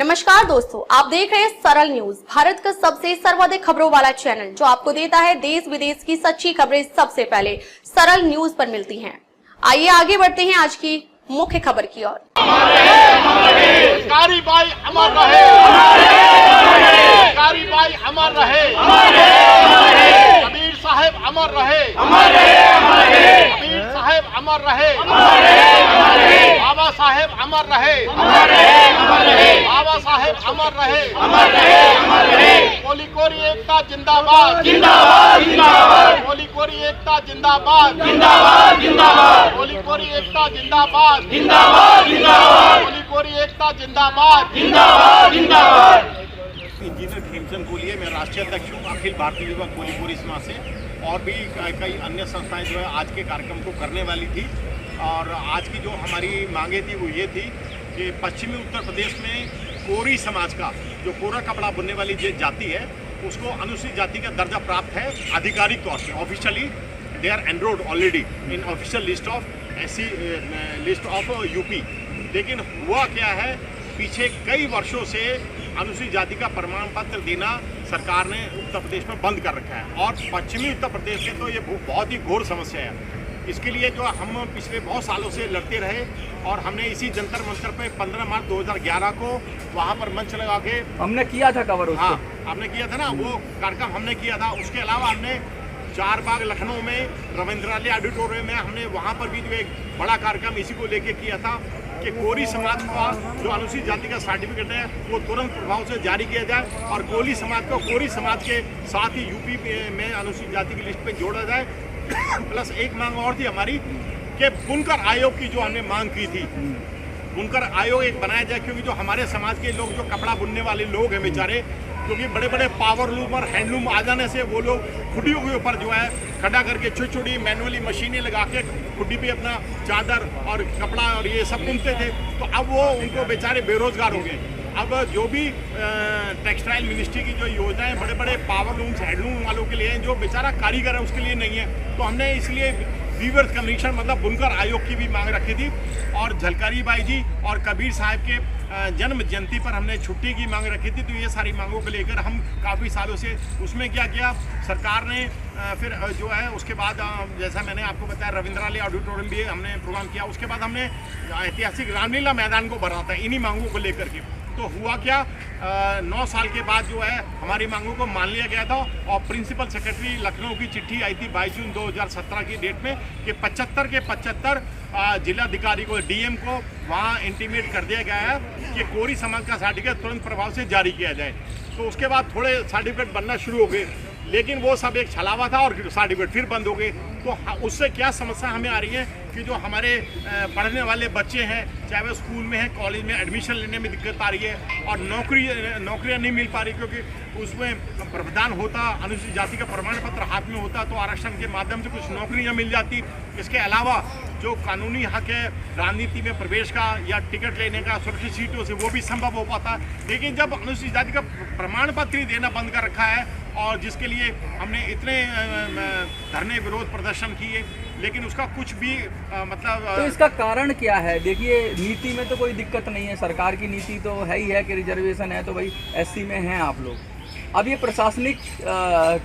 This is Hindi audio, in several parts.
नमस्कार दोस्तों, आप देख रहे हैं सरल न्यूज, भारत का सबसे सर्वाधिक खबरों वाला चैनल जो आपको देता है देश विदेश की सच्ची खबरें सबसे पहले सरल न्यूज पर मिलती हैं। आइए आगे बढ़ते हैं आज की मुख्य खबर की ओर। कारी अमर रहे, कारी अमर रहे, कबीर साहेब अमर रहे, कबीर साहेब अमर रहे, बाबा साहेब अमर रहे, बाबा साहेब अमर रहे, कोली कोरी एकता जिंदाबाद, जिंदाबाद जिंदाबाद, कोली कोरी एकता जिंदाबाद, जिंदाबाद जिंदाबाद, कोली कोरी एकता जिंदाबाद, जिंदाबाद जिंदाबाद, कोली कोरी एकता जिंदाबाद, जिंदाबाद जिंदाबाद। इंजीनियर खेमचंद कोलिए, मैं राष्ट्रीय अध्यक्ष हूँ अखिल भारतीय युवा कोली कोरी समाज से, और भी कई अन्य संस्थाएं जो है आज के कार्यक्रम को करने वाली थी। और आज की जो हमारी मांगे थी वो ये थी कि पश्चिमी उत्तर प्रदेश में कोरी समाज का जो कोरा कपड़ा बुनने वाली जाति है उसको अनुसूचित जाति का दर्जा प्राप्त है आधिकारिक तौर से। Officially they are enrolled already in official list of SC list of UP. लेकिन हुआ क्या है, पीछे कई वर्षों से अनुसूचित जाति का प्रमाण पत्र देना सरकार ने उत्तर प्रदेश में बंद कर रखा है, और पश्चिमी उत्तर प्रदेश में तो ये बहुत ही घोर समस्या है। इसके लिए जो हम पिछले बहुत सालों से लड़ते रहे, और हमने इसी जंतर मंतर पे 15 मार्च 2011 को वहाँ पर मंच लगा के हमने किया था कवर। हाँ, हमने किया था ना, वो कार्यक्रम हमने किया था। उसके अलावा हमने चारबाग लखनऊ में रविंद्रालय ऑडिटोरियम में हमने वहाँ पर भी जो एक बड़ा कार्यक्रम इसी को लेके किया था कि कोरी समाज का जो अनुसूचित जाति का सर्टिफिकेट है वो तुरंत प्रभाव से जारी किया जाए, और कोली समाज को कोरी समाज के साथ ही यूपी में अनुसूचित जाति की लिस्ट में जोड़ा जाए। प्लस एक मांग और थी हमारी कि बुनकर आयोग की जो हमने मांग की थी, बुनकर आयोग एक बनाया जाए, क्योंकि जो हमारे समाज के लोग जो कपड़ा बुनने वाले लोग हैं बेचारे, क्योंकि बड़े बड़े पावर लूम और हैंडलूम आ जाने से वो लोग खुडियों के ऊपर जो है खड़ा करके छोटी छोटी मैनुअली मशीनें लगा के खुडी पे अपना चादर और कपड़ा और ये सब बुनते थे। तो अब वो उनको बेचारे बेरोजगार हो गए। अब जो भी टेक्सटाइल मिनिस्ट्री की जो योजनाएं बड़े बड़े पावर लूम्स हैंडलूम वालों के लिए हैं, जो बेचारा कारीगर है उसके लिए नहीं है, तो हमने इसलिए वीवर्स कमीशन मतलब बुनकर आयोग की भी मांग रखी थी। और झलकारी बाई जी और कबीर साहब के जन्म जयंती पर हमने छुट्टी की मांग रखी थी। तो ये सारी मांगों को लेकर हम काफ़ी सालों से उसमें क्या किया सरकार ने, फिर जो है उसके बाद जैसा मैंने आपको बताया रविंद्रालय ऑडिटोरियम भी हमने प्रोग्राम किया। उसके बाद हमने ऐतिहासिक रामलीला मैदान को भरा था इन्हीं मांगों को लेकर के। तो हुआ क्या, 9 साल के बाद जो है हमारी मांगों को मान लिया गया था, और प्रिंसिपल सेक्रेटरी लखनऊ की चिट्ठी आई थी 22 जून 2017 की डेट में कि 75 के 75 जिलाधिकारी को DM को वहाँ इंटीमेट कर दिया गया है कि कोरी समाज का सर्टिफिकेट तुरंत प्रभाव से जारी किया जाए। तो उसके बाद थोड़े सर्टिफिकेट बनना शुरू हो गए, लेकिन वो सब एक छलावा था और सर्टिफिकेट फिर बंद हो गए। तो उससे क्या समस्या हमें आ रही है कि जो हमारे पढ़ने वाले बच्चे हैं, चाहे वो स्कूल में हैं, कॉलेज में एडमिशन लेने में दिक्कत आ रही है, और नौकरियां नहीं मिल पा रही, क्योंकि उसमें प्रावधान होता, अनुसूचित जाति का प्रमाण पत्र हाथ में होता तो आरक्षण के माध्यम से कुछ नौकरियां मिल जाती। इसके अलावा जो कानूनी हक है राजनीति में प्रवेश का या टिकट लेने का सुरक्षित सीटों से, वो भी संभव हो पाता। लेकिन जब अनुसूचित जाति का प्रमाण पत्र ही देना बंद कर रखा है, और जिसके लिए हमने इतने धरने विरोध प्रदर्शन किए, लेकिन उसका कुछ भी मतलब तो इसका कारण क्या है? देखिए, नीति में तो कोई दिक्कत नहीं है, सरकार की नीति तो है ही है कि रिजर्वेशन है तो भाई SC में हैं आप लोग। अब ये प्रशासनिक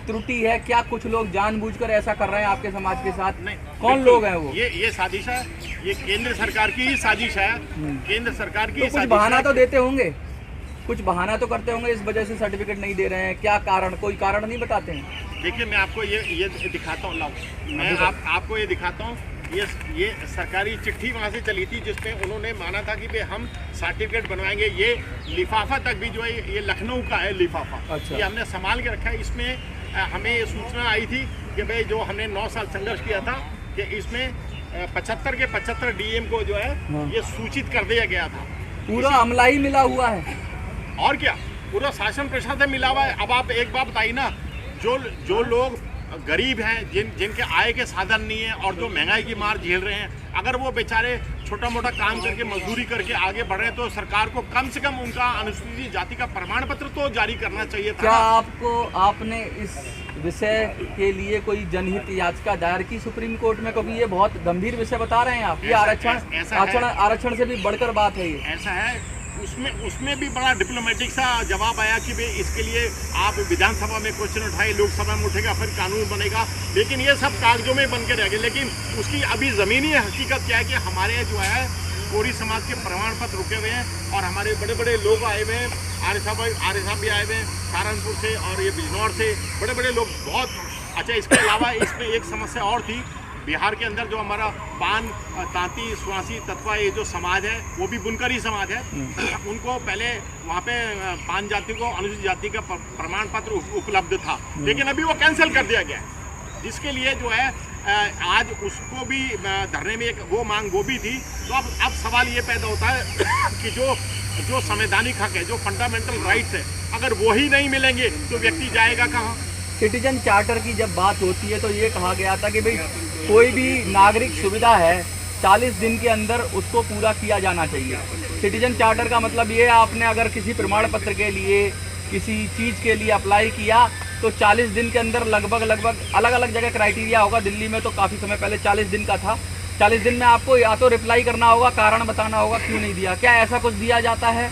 त्रुटि है क्या? कुछ लोग जानबूझकर ऐसा कर रहे हैं आपके समाज के साथ? नहीं, कौन लोग हैं वो? ये साजिश है, ये केंद्र सरकार की ही साजिश है। केंद्र सरकार की कुछ बहाना तो देते होंगे, कुछ बहाना तो करते होंगे, इस वजह से सर्टिफिकेट नहीं दे रहे हैं। क्या कारण, कोई कारण नहीं बताते हैं? देखिए, मैं आपको ये दिखाता हूँ, मैं आपको ये दिखाता हूँ। ये सरकारी चिट्ठी वहाँ से चली थी जिसमें उन्होंने माना था कि भाई हम सर्टिफिकेट बनवाएंगे। ये लिफाफा तक भी जो है ये लखनऊ का है लिफाफा। अच्छा। ये हमने संभाल के रखा है। इसमें हमें ये सूचना आई थी कि भाई जो हमने 9 साल संघर्ष किया था कि इसमें 75 के 75 DM को जो है ये सूचित कर दिया गया था। पूरा अमला ही मिला हुआ है, और क्या, पूरा शासन प्रशासन मिला हुआ है। अब आप एक बात बताइए ना, जो लोग गरीब हैं, जिनके आय के साधन नहीं है, और जो महंगाई की मार झेल रहे हैं, अगर वो बेचारे छोटा मोटा काम करके मजदूरी करके आगे बढ़ रहे हैं, तो सरकार को कम से कम उनका अनुसूचित जाति का प्रमाण पत्र तो जारी करना चाहिए था। क्या आपने इस विषय के लिए कोई जनहित याचिका दायर की सुप्रीम कोर्ट में? क्योंकि ये बहुत गंभीर विषय बता रहे हैं आप। ये आरक्षण से भी बढ़कर बात है। ये ऐसा है, उसमें भी बड़ा डिप्लोमेटिक सा जवाब आया कि भाई इसके लिए आप विधानसभा में क्वेश्चन उठाए, लोकसभा में उठेगा, फिर कानून बनेगा, लेकिन ये सब कागजों में बन के रह गए। लेकिन उसकी अभी ज़मीनी हकीकत क्या है कि हमारे जो है कोरी समाज के प्रमाण पत्र रुके हुए हैं और हमारे बड़े बड़े लोग आए हुए हैं, आर्य साहब भी आए हुए हैं सहारनपुर से और ये बिजनौर से, बड़े बड़े लोग बहुत। अच्छा, इसके अलावा इसमें एक समस्या और थी, बिहार के अंदर जो हमारा पान, तांती, स्वासी, तत्वा ये जो समाज है वो भी बुनकरी समाज है। उनको पहले वहाँ पे पान जाति को अनुसूचित जाति का प्रमाण पत्र उपलब्ध था, लेकिन अभी वो कैंसिल कर दिया गया है, जिसके लिए जो है आज उसको भी धरने में एक वो मांग वो भी थी। तो अब सवाल ये पैदा होता है कि जो संवैधानिक हक है, जो फंडामेंटल राइट्स है, अगर वो ही नहीं मिलेंगे तो व्यक्ति जाएगा कहाँ? सिटीजन चार्टर की जब बात होती है तो ये कहा गया था कि भाई कोई भी नागरिक सुविधा है 40 दिन के अंदर उसको पूरा किया जाना चाहिए। सिटीजन चार्टर का मतलब ये है, आपने अगर किसी प्रमाण पत्र के लिए किसी चीज़ के लिए अप्लाई किया तो 40 दिन के अंदर लगभग अलग अलग जगह क्राइटेरिया होगा। दिल्ली में तो काफ़ी समय पहले 40 दिन का था। 40 दिन में आपको या तो रिप्लाई करना होगा, कारण बताना होगा क्यों नहीं दिया। क्या ऐसा कुछ दिया जाता है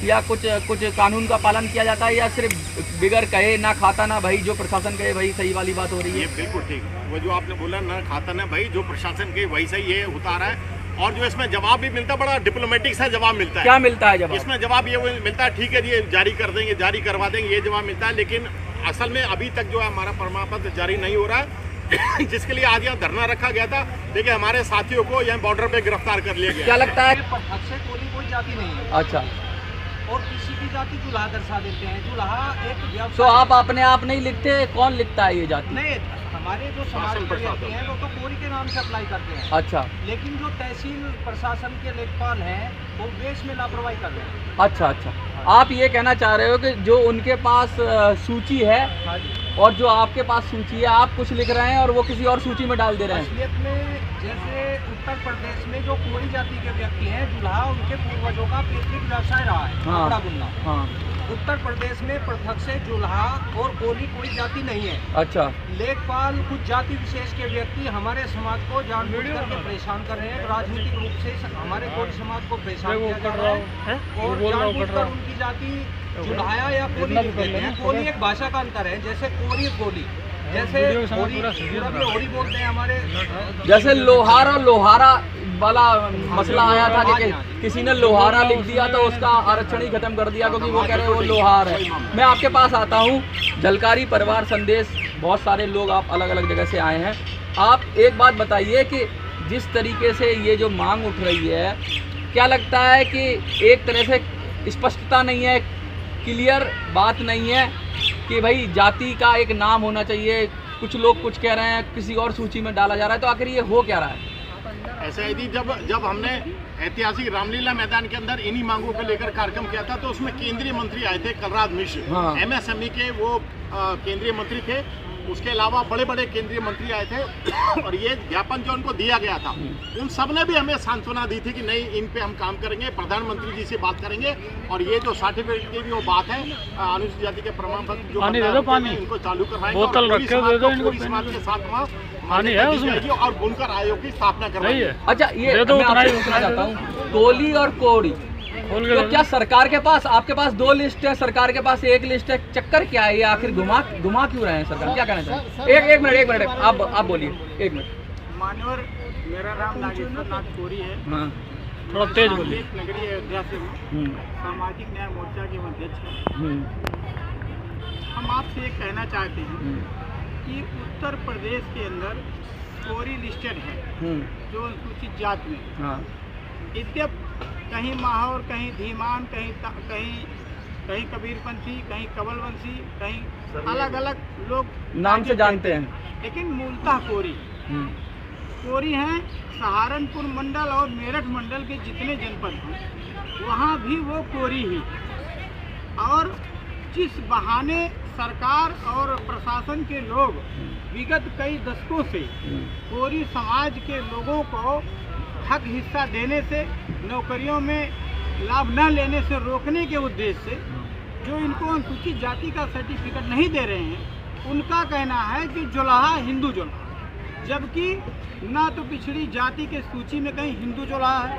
या कुछ कानून का पालन किया जाता है, या सिर्फ बिगर कहे ना खाता ना भाई, जो प्रशासन कहे वही सही वाली बात हो रही है? ये बिल्कुल ठीक, वो जो आपने बोला ना खाता ना भाई, जो प्रशासन कहे वही सही, ये होता रहा है। और जो इसमें जवाब भी मिलता है, बड़ा डिप्लोमेटिक सा जवाब मिलता है। क्या मिलता है जवाब? इसमें जवाब ये मिलता है, ठीक है ये जारी कर देंगे, जारी करवा देंगे, ये जवाब मिलता है। लेकिन असल में अभी तक जो है हमारा प्रमाण पत्र जारी नहीं हो रहा है, जिसके लिए आज यहाँ धरना रखा गया था। देखिए हमारे साथियों को यहाँ बॉर्डर पे गिरफ्तार कर लिया गया। क्या लगता है? कोई जाति नहीं है। अच्छा, और किसी की जाति जुल्हा दर्शा देते हैं। जुल्हा एक व्यवसाय। तो आप अपने आप नहीं लिखते, कौन लिखता है ये जाति? नहीं, हमारे जो समाज के व्यक्ति हैं वो तो कोरी के नाम से अप्लाई करते हैं। अच्छा, लेकिन जो तहसील प्रशासन के लेखपाल हैं वो वेश में लापरवाही कर रहे हैं। अच्छा, आप ये कहना चाह रहे हो कि जो उनके पास सूची है हाँ जी, और जो आपके पास सूची है, आप कुछ लिख रहे हैं और वो किसी और सूची में डाल दे रहे हैं। असलियत में जैसे उत्तर प्रदेश में जो कोरी जाति के व्यक्ति हैं, जुल्हा उनके पूर्वजों का पैतृक व्यवसाय रहा है, कपड़ा बुनना। हाँ, उत्तर प्रदेश में पृथक से जुल्हा और कोली कोई जाति नहीं है। अच्छा, लेखपाल कुछ जाति विशेष के व्यक्ति हमारे समाज को जानबूझ करके परेशान कर रहे हैं। राजनीतिक रूप से हमारे कोली समाज को परेशान किया जा रहा है और जानबूझकर उनकी जाति जुल्हाया या कोली लिख देते हैं। कोली एक भाषा का अंतर है, जैसे कोरी कोली, जैसे होरी बोलते हैं हमारे। जैसे लोहार और लोहारा वाला मसला आया था कि किसी ने लोहारा लिख दिया तो उसका आरक्षण ही खत्म कर दिया क्योंकि वो कह रहे हैं वो लोहार है। मैं आपके पास आता हूँ, झलकारी परिवार संदेश, बहुत सारे लोग आप अलग अलग जगह से आए हैं। आप एक बात बताइए कि जिस तरीके से ये जो मांग उठ रही है, क्या लगता है कि एक तरह से स्पष्टता नहीं है, क्लियर बात नहीं है कि भाई जाति का एक नाम होना चाहिए, कुछ लोग कुछ कह रहे हैं किसी और सूची में डाला जा रहा है, तो आखिर ये हो क्या रहा है? ऐसा है जी, जब हमने ऐतिहासिक रामलीला मैदान के अंदर इन्हीं मांगों को लेकर कार्यक्रम किया था, तो उसमें केंद्रीय मंत्री आए थे, कलराज मिश्र, हाँ। MSME के वो केंद्रीय मंत्री थे। उसके अलावा बड़े बड़े केंद्रीय मंत्री आए थे और ये ज्ञापन जो उनको दिया गया था, उन सब ने भी हमें सांत्वना दी थी कि नहीं, इन पे हम काम करेंगे, प्रधानमंत्री जी से बात करेंगे और ये जो सर्टिफिकेट की भी वो बात है, अनुसूचित जाति के प्रमाण पत्र जो इनको चालू करवाएंगे, बोतल रखे दे दो इनको, समाज के साथ वहाँ पानी है उसमें और बुनकर आयोग की स्थापना करवाएंगे। अच्छा, ये मैं आपसे पूछना चाहता हूँ, कोली और कोरी, तो क्या सरकार के पास, आपके पास दो लिस्ट है, सरकार के पास एक लिस्ट है, चक्कर क्या है ये? आखिर घुमा क्यों रहे हैं सरकार? क्या कहना चाहिए? एक मिनट आप बोलिए, एक मिनट। मान्यवर, मेरा नाम नागेश्वर नाथ कोरी है। हाँ, थोड़ा तेज बोलिए। नगरीय अयोध्या से हूँ, सामाजिक न्याय मोर्चा के अध्यक्ष हैं। हम आपसे एक कहना चाहते हैं कि उत्तर प्रदेश के अंदर कोरी लिस्टेड है जो अनुसूचित जाति में। हाँ, यद्यप कहीं माहौर, कहीं धीमान, कहीं कबीरपंथी, कहीं कबलवंशी, कहीं अलग अलग लोग नाम से जानते हैं, लेकिन मूलतः कोरी हैं। सहारनपुर मंडल और मेरठ मंडल के जितने जनपद हैं वहाँ भी वो कोरी ही। और जिस बहाने सरकार और प्रशासन के लोग विगत कई दशकों से कोरी समाज के लोगों को हक हिस्सा देने से, नौकरियों में लाभ न लेने से रोकने के उद्देश्य से जो इनको अनुसूचित जाति का सर्टिफिकेट नहीं दे रहे हैं, उनका कहना है कि जुल्हा हिंदू जुल्हा, जबकि ना तो पिछड़ी जाति के सूची में कहीं हिंदू जोड़ा है,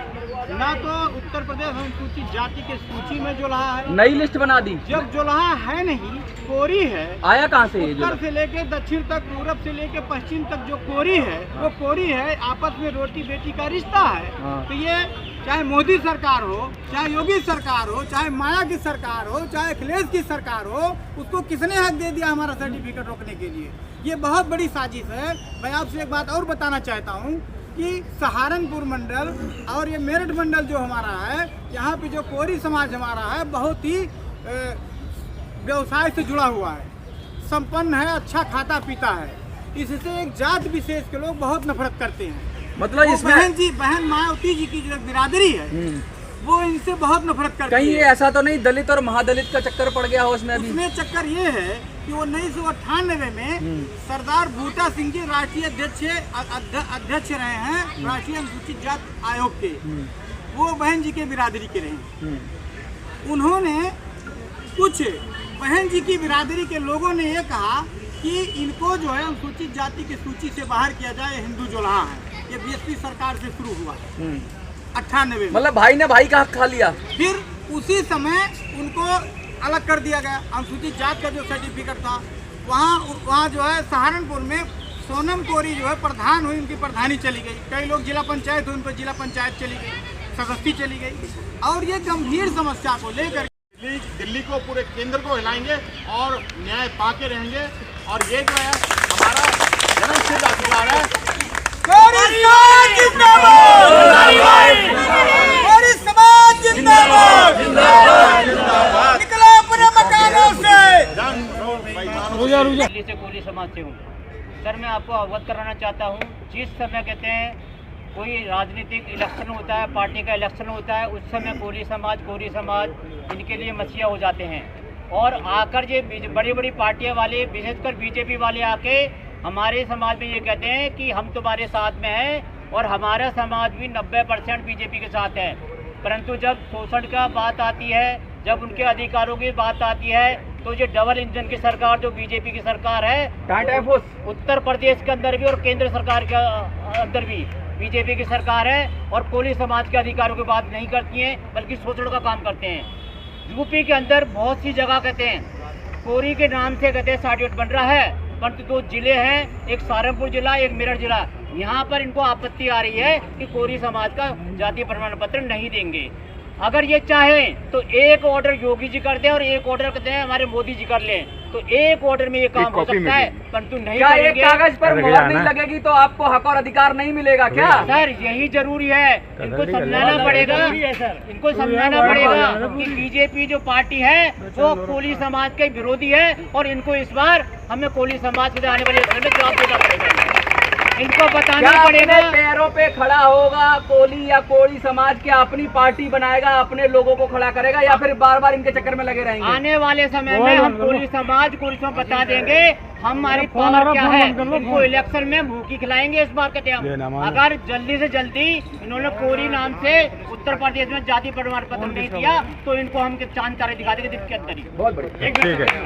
ना तो उत्तर प्रदेश अनुसूचित जाति के सूची में जोड़ा है। नई लिस्ट बना दी। जब जोड़ा है नहीं, कोरी है। आया कहाँ से ये उत्तर से लेके दक्षिण तक, पूरब से लेके पश्चिम तक जो कोरी है, वो कोरी है। आपस में रोटी बेटी का रिश्ता है। तो ये चाहे मोदी सरकार हो, चाहे योगी सरकार हो, चाहे माया की सरकार हो, चाहे अखिलेश की सरकार हो, उसको किसने हक दे दिया हमारा सर्टिफिकेट रोकने के लिए? ये बहुत बड़ी साजिश है। मैं आपसे एक बात और बताना चाहता हूँ कि सहारनपुर मंडल और ये मेरठ मंडल जो हमारा है, यहाँ पे जो कोरी समाज हमारा है, बहुत ही व्यवसाय से जुड़ा हुआ है, संपन्न है, अच्छा खाता पीता है। इससे एक जात विशेष के लोग बहुत नफरत करते हैं। मतलब इसमें बहन मायावती जी की जो बिरादरी है, वो इनसे बहुत नफरत करती है। कहीं ये ऐसा तो नहीं दलित और महादलित का चक्कर पड़ गया हो उसमें? उसमें चक्कर ये है कि वो 1998 में सरदार बूटा सिंह जी राष्ट्रीय अध्यक्ष रहे हैं राष्ट्रीय अनुसूचित जाति आयोग के। वो बहन जी के बिरादरी के रहे। उन्होंने कुछ बहन जी की बिरादरी के लोगों ने ये कहा कि इनको जो है अनुसूचित जाति की सूची से बाहर किया जाए, हिंदू जोड़ा है। ये बीएसपी सरकार से शुरू हुआ 98 में। मतलब भाई ने भाई का हक खा लिया। फिर उसी समय उनको अलग कर दिया गया। अनुसूचित जात का जो सर्टिफिकेट था, वहाँ जो है सहारनपुर में सोनम कोरी जो है प्रधान हुई, उनकी प्रधानी चली गई। कई लोग जिला पंचायत हुई, उन पर जिला पंचायत चली गई, सदस्यता चली गई। और ये गंभीर समस्या को लेकर दिल्ली को, पूरे केंद्र को हिलाएंगे और न्याय पाके रहेंगे। और ये जो है हमारा जन्मसिद्ध अधिकार है। कोरी समाज जिंदाबाद! कोरी समाज जिंदाबाद! निकलो अपने मकानों से। दिल्ली से कोरी समाज से हूँ सर। मैं आपको अवगत कराना चाहता हूँ, जिस समय कहते हैं कोई राजनीतिक इलेक्शन होता है, पार्टी का इलेक्शन होता है, उस समय कोरी समाज इनके लिए मसीहा हो जाते हैं। और आकर ये बड़ी बड़ी पार्टियां वाले, विशेषकर बीजेपी वाले आके हमारे समाज में ये कहते हैं कि हम तुम्हारे साथ में हैं और हमारा समाज भी 90% बीजेपी के साथ है। परंतु जब शोषण का बात आती है, जब उनके अधिकारों की बात आती है, तो ये डबल इंजन की सरकार जो बीजेपी की सरकार है, उत्तर प्रदेश के अंदर भी और केंद्र सरकार के अंदर भी बीजेपी की सरकार है। और कोली समाज के अधिकारों की बात नहीं करती हैं, बल्कि शोषण का काम करते हैं। यूपी के अंदर बहुत सी जगह कहते हैं कोरी के नाम से कहते हैं सर्टिफिकेट बन रहा है, परंतु 2 जिले हैं, एक सहारनपुर जिला, एक मेरठ जिला। यहाँ पर इनको आपत्ति आ रही है कि कोरी समाज का जातीय प्रमाण पत्र नहीं देंगे। अगर ये चाहें तो एक ऑर्डर योगी जी कर दें और एक ऑर्डर कहते हैं हमारे मोदी जी कर लें, तो एक ऑर्डर में ये काम हो सकता है, परंतु नहीं करेंगे। एक कागज पर मोहर नहीं लगेगी तो आपको हक और अधिकार नहीं मिलेगा क्या? सर यही जरूरी है, इनको समझाना पड़ेगा। इनको समझाना पड़ेगा कि बीजेपी जो पार्टी है वो कोली समाज के विरोधी है और इनको इस बार हमें कोली समाज के आने वाले में जवाब देना पड़ेगा। इनको बताना पड़ेगा। पैरों पे खड़ा होगा कोली या कोली समाज क्या अपनी पार्टी बनाएगा, अपने लोगों को खड़ा करेगा, या फिर बार बार इनके चक्कर में लगे रहेंगे? आने वाले समय में हम कोली समाज को बता देंगे हमारी पावर क्या है। इनको इलेक्शन में भूखी खिलाएंगे इस बार कहते हम। अगर जल्दी से जल्दी इन्होंने कोरी नाम से उत्तर प्रदेश में जाति प्रमाण पत्र नहीं दिया तो इनको हम जानकारी दिखा देंगे दिन के अंदर ही। बहुत बढ़िया।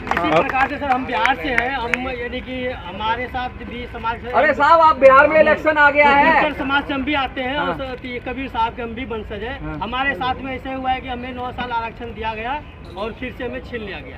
इसी प्रकार से सर हम बिहार से हैं, हम यानी कि हमारे साथ भी समाज से। अरे साहब आप बिहार में इलेक्शन आ गया है, समाज से हम भी आते हैं और कबीर साहब के हम भी वंशज हैं। हमारे साथ में ऐसे हुआ है कि हमें 9 साल आरक्षण दिया गया और फिर से हमें छीन लिया गया।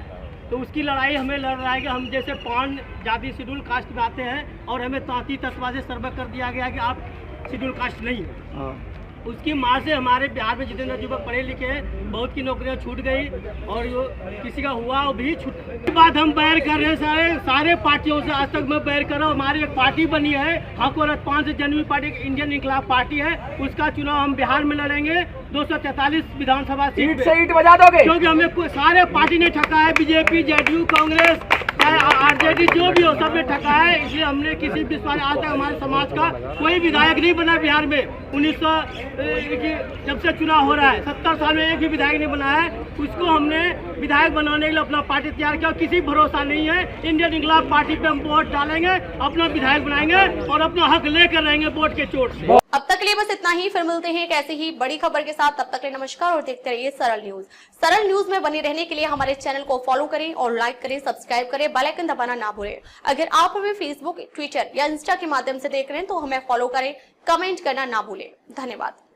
तो उसकी लड़ाई हमें लड़ रहा है कि हम जैसे 5 जाति शेड्यूल कास्ट में आते हैं और हमें 33 तस्वा से सर्वे कर दिया गया कि आप शेड्यूल कास्ट नहीं है। उसकी मार से हमारे बिहार में जितने युवक पढ़े लिखे हैं बहुत की नौकरियां छूट गई और जो किसी का हुआ वो भी छूट। बात हम बैर कर रहे हैं सारे पार्टियों से। आज तक मैं बैर कर रहा हूँ। हमारी एक पार्टी बनी है हक और 5 जनवरी पार्टी, इंडियन इंकलाब पार्टी है, उसका चुनाव हम बिहार में लड़ेंगे 243 विधानसभा सीट से ईंट बजा दोगे? क्योंकि हमें सारे पार्टी ने ठका है, बीजेपी, जेडीयू, कांग्रेस, आरजेडी जो भी हो सब ने ठका है। इसलिए हमने किसी भी आज तक हमारे समाज का कोई विधायक नहीं बना बिहार में। 1900 जब से चुनाव हो रहा है 70 साल में एक भी विधायक नहीं बना है। उसको हमने विधायक बनाने के लिए अपना पार्टी तैयार किया। किसी भरोसा नहीं है। इंडियन इंकलाब पार्टी पे हम वोट डालेंगे, अपना विधायक बनाएंगे और अपना हक लेकर रहेंगे वोट के चोट से। अब तक के लिए बस इतना ही, फिर मिलते हैं एक ऐसी ही बड़ी खबर के साथ। तब तक के लिए नमस्कार और देखते रहिए सरल न्यूज। सरल न्यूज में बने रहने के लिए हमारे चैनल को फॉलो करें और लाइक करें, सब्सक्राइब करें, बेल आइकन दबाना ना भूलें। अगर आप हमें फेसबुक, ट्विटर या इंस्टा के माध्यम से देख रहे हैं तो हमें फॉलो करें, कमेंट करना ना भूलें। धन्यवाद।